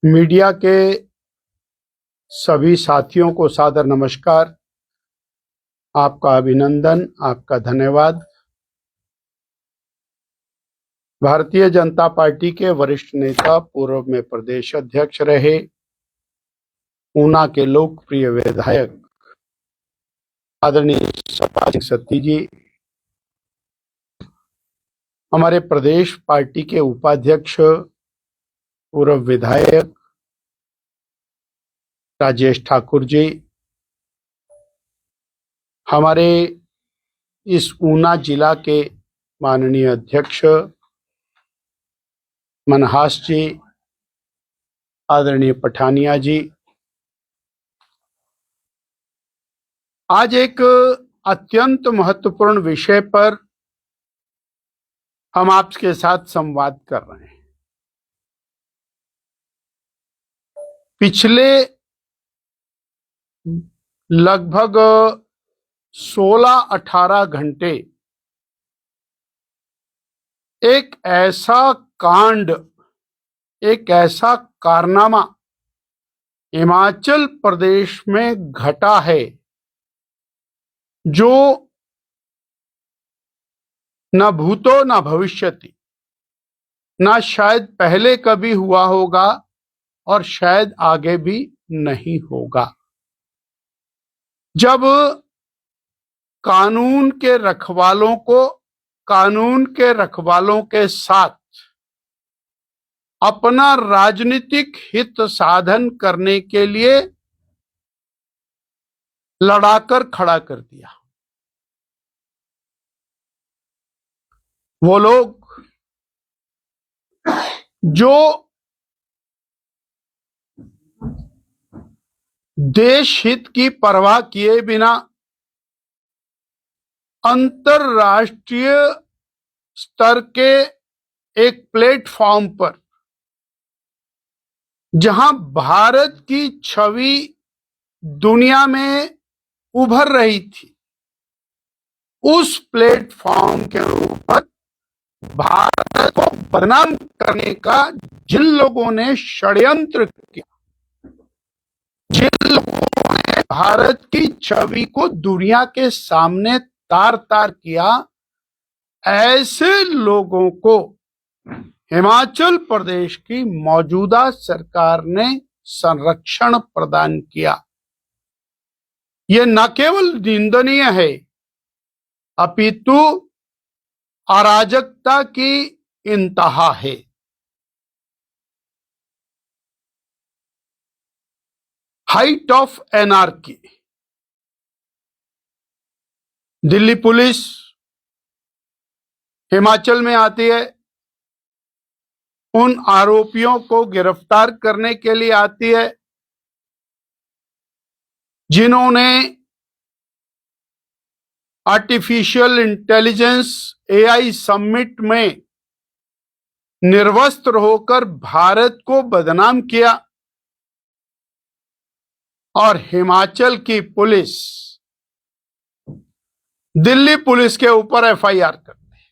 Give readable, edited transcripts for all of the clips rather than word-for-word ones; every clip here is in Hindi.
मीडिया के सभी साथियों को सादर नमस्कार। आपका अभिनंदन, आपका धन्यवाद। भारतीय जनता पार्टी के वरिष्ठ नेता, पूर्व में प्रदेश अध्यक्ष रहे, ऊना के लोकप्रिय विधायक आदरणीय सपा सिंह सत्ती जी, हमारे प्रदेश पार्टी के उपाध्यक्ष, पूर्व विधायक राजेश ठाकुर जी, हमारे इस ऊना जिला के माननीय अध्यक्ष मनहास जी, आदरणीय पठानिया जी, आज एक अत्यंत महत्वपूर्ण विषय पर हम आपके साथ संवाद कर रहे हैं। पिछले लगभग 16-18 घंटे एक ऐसा कांड, एक ऐसा कारनामा हिमाचल प्रदेश में घटा है जो न भूतो न भविष्यति, न शायद पहले कभी हुआ होगा और शायद आगे भी नहीं होगा। जब कानून के रखवालों को कानून के रखवालों के साथ अपना राजनीतिक हित साधन करने के लिए लड़ाकर खड़ा कर दिया। वो लोग जो देश हित की परवाह किए बिना अंतरराष्ट्रीय स्तर के एक प्लेटफॉर्म पर, जहां भारत की छवि दुनिया में उभर रही थी, उस प्लेटफॉर्म के ऊपर भारत को बदनाम करने का जिन लोगों ने षड्यंत्र किया, जिन लोगों ने भारत की छवि को दुनिया के सामने तार तार किया, ऐसे लोगों को हिमाचल प्रदेश की मौजूदा सरकार ने संरक्षण प्रदान किया। यह न केवल निंदनीय है, अपितु अराजकता की इंतहा है। Height of anarchy. Delhi police Himachal में आती है, उन आरोपियों को गिरफ्तार करने के लिए आती है जिन्होंने आर्टिफिशियल इंटेलिजेंस एआई समिट में निर्वस्त्र होकर भारत को बदनाम किया, और हिमाचल की पुलिस दिल्ली पुलिस के ऊपर एफआईआर करती है,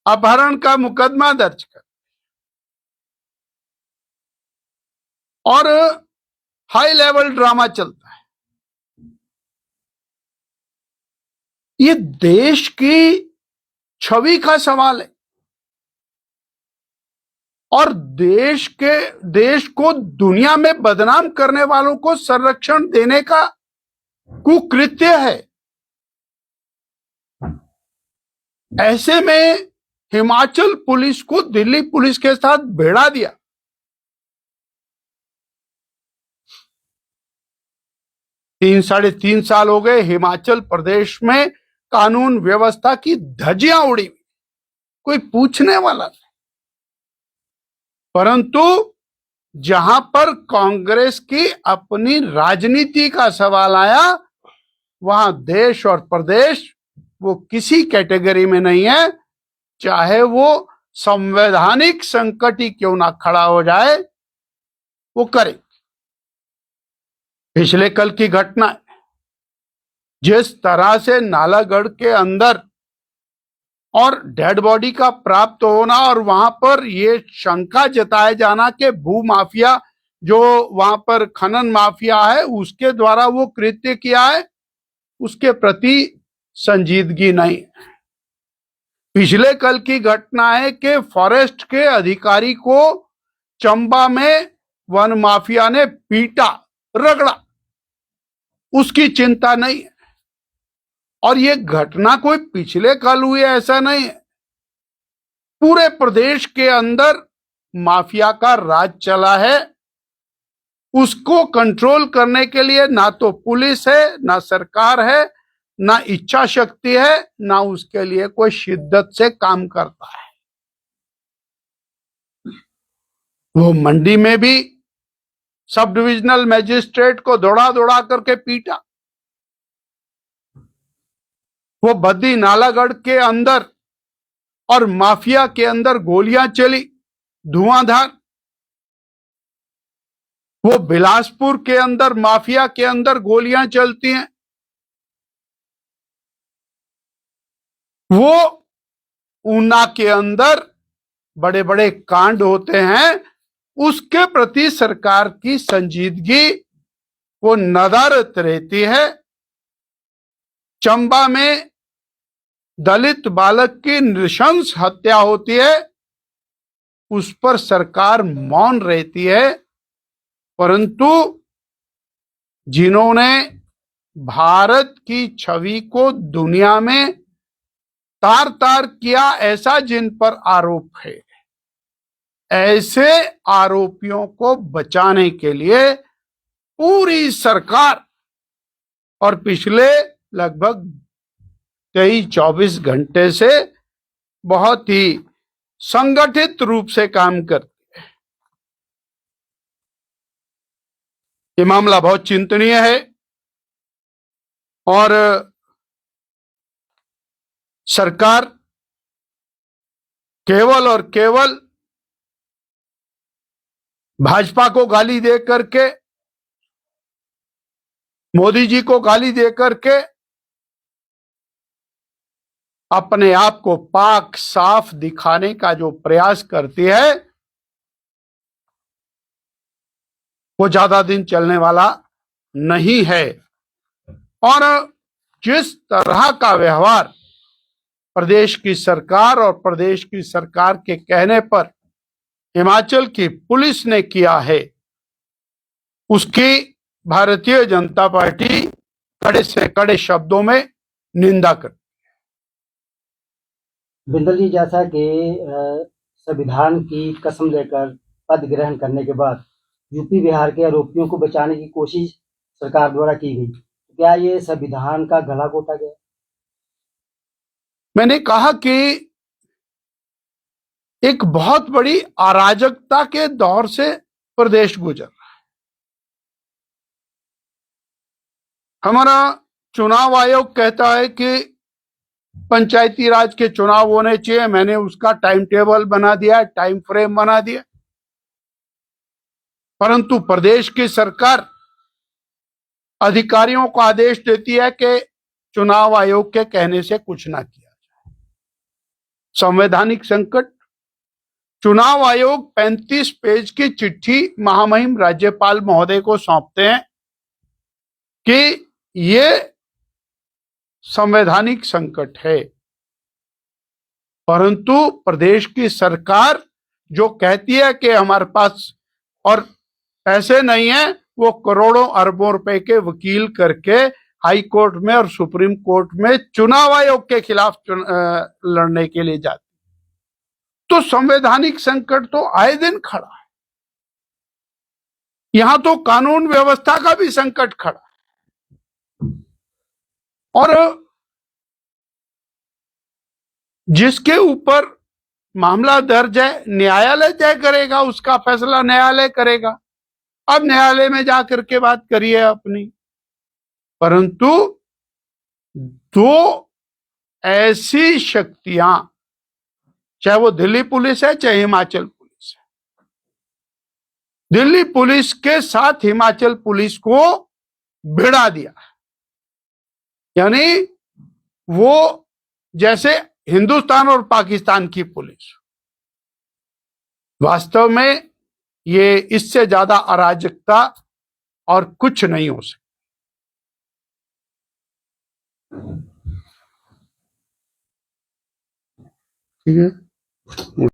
अपहरण का मुकदमा दर्ज करती है और हाई लेवल ड्रामा चलता है। ये देश की छवि का सवाल है और देश को दुनिया में बदनाम करने वालों को संरक्षण देने का कुकृत्य है। ऐसे में हिमाचल पुलिस को दिल्ली पुलिस के साथ भिड़ा दिया। साढ़े तीन साल हो गए हिमाचल प्रदेश में कानून व्यवस्था की धज्जियां उड़ी, कोई पूछने वाला नहीं। परंतु जहां पर कांग्रेस की अपनी राजनीति का सवाल आया, वहां देश और प्रदेश वो किसी कैटेगरी में नहीं है, चाहे वो संवैधानिक संकट ही क्यों ना खड़ा हो जाए, वो करे। पिछले कल की घटना, जिस तरह से नालागढ़ के अंदर और डेड बॉडी का प्राप्त होना और वहां पर ये शंका जताया जाना कि भू माफिया जो वहां पर खनन माफिया है उसके द्वारा वो कृत्य किया है, उसके प्रति संजीदगी नहीं। पिछले कल की घटना है कि फॉरेस्ट के अधिकारी को चंबा में वन माफिया ने पीटा, रगड़ा, उसकी चिंता नहीं है। और ये घटना कोई पिछले कल हुई ऐसा नहीं है, पूरे प्रदेश के अंदर माफिया का राज चला है। उसको कंट्रोल करने के लिए ना तो पुलिस है, ना सरकार है, ना इच्छा शक्ति है, ना उसके लिए कोई शिद्दत से काम करता है। वो मंडी में भी सब डिविजनल मजिस्ट्रेट को दौड़ा दौड़ा करके पीटा। वो बद्दी नालागढ़ के अंदर और माफिया के अंदर गोलियां चली, धुआंधार। वो बिलासपुर के अंदर माफिया के अंदर गोलियां चलती हैं। वो ऊना के अंदर बड़े बड़े कांड होते हैं, उसके प्रति सरकार की संजीदगी वो नदारत रहती है। चंबा में दलित बालक की नृशंस हत्या होती है, उस पर सरकार मौन रहती है। परंतु जिन्होंने भारत की छवि को दुनिया में तार तार किया, ऐसा जिन पर आरोप है, ऐसे आरोपियों को बचाने के लिए पूरी सरकार और पिछले लगभग 23-24 घंटे से बहुत ही संगठित रूप से काम करती है। ये मामला बहुत चिंतनीय है और सरकार केवल और केवल भाजपा को गाली दे करके, मोदी जी को गाली दे करके अपने आप को पाक साफ दिखाने का जो प्रयास करती है वो ज्यादा दिन चलने वाला नहीं है। और जिस तरह का व्यवहार प्रदेश की सरकार और प्रदेश की सरकार के कहने पर हिमाचल की पुलिस ने किया है, उसकी भारतीय जनता पार्टी कड़े से कड़े शब्दों में निंदा करती है। बिंदल जी, जैसा कि संविधान की कसम लेकर पद ग्रहण करने के बाद यूपी बिहार के आरोपियों को बचाने की कोशिश सरकार द्वारा की गई, क्या ये संविधान का गला घोटा गया? मैंने कहा कि एक बहुत बड़ी अराजकता के दौर से प्रदेश गुजर रहा है। हमारा चुनाव आयोग कहता है कि पंचायती राज के चुनाव होने चाहिए, मैंने उसका टाइम टेबल बना दिया, टाइम फ्रेम बना दिया, परंतु प्रदेश की सरकार अधिकारियों को आदेश देती है कि चुनाव आयोग के कहने से कुछ ना किया जाए। संवैधानिक संकट। चुनाव आयोग 35 पेज की चिट्ठी महामहिम राज्यपाल महोदय को सौंपते हैं कि ये संवैधानिक संकट है, परंतु प्रदेश की सरकार जो कहती है कि हमारे पास और पैसे नहीं है, वो करोड़ों अरबों रुपए के वकील करके हाई कोर्ट में और सुप्रीम कोर्ट में चुनाव आयोग के खिलाफ लड़ने के लिए जाती। तो संवैधानिक संकट तो आए दिन खड़ा है। यहां तो कानून व्यवस्था का भी संकट खड़ा है। और जिसके ऊपर मामला दर्ज है, न्यायालय तय करेगा, उसका फैसला न्यायालय करेगा। अब न्यायालय में जाकर के बात करिए अपनी। परंतु दो ऐसी शक्तियां, चाहे वो दिल्ली पुलिस है चाहे हिमाचल पुलिस है, दिल्ली पुलिस के साथ हिमाचल पुलिस को भिड़ा दिया। यानी वो जैसे हिंदुस्तान और पाकिस्तान की पुलिस। वास्तव में ये इससे ज्यादा अराजकता और कुछ नहीं हो सकता। ठीक है।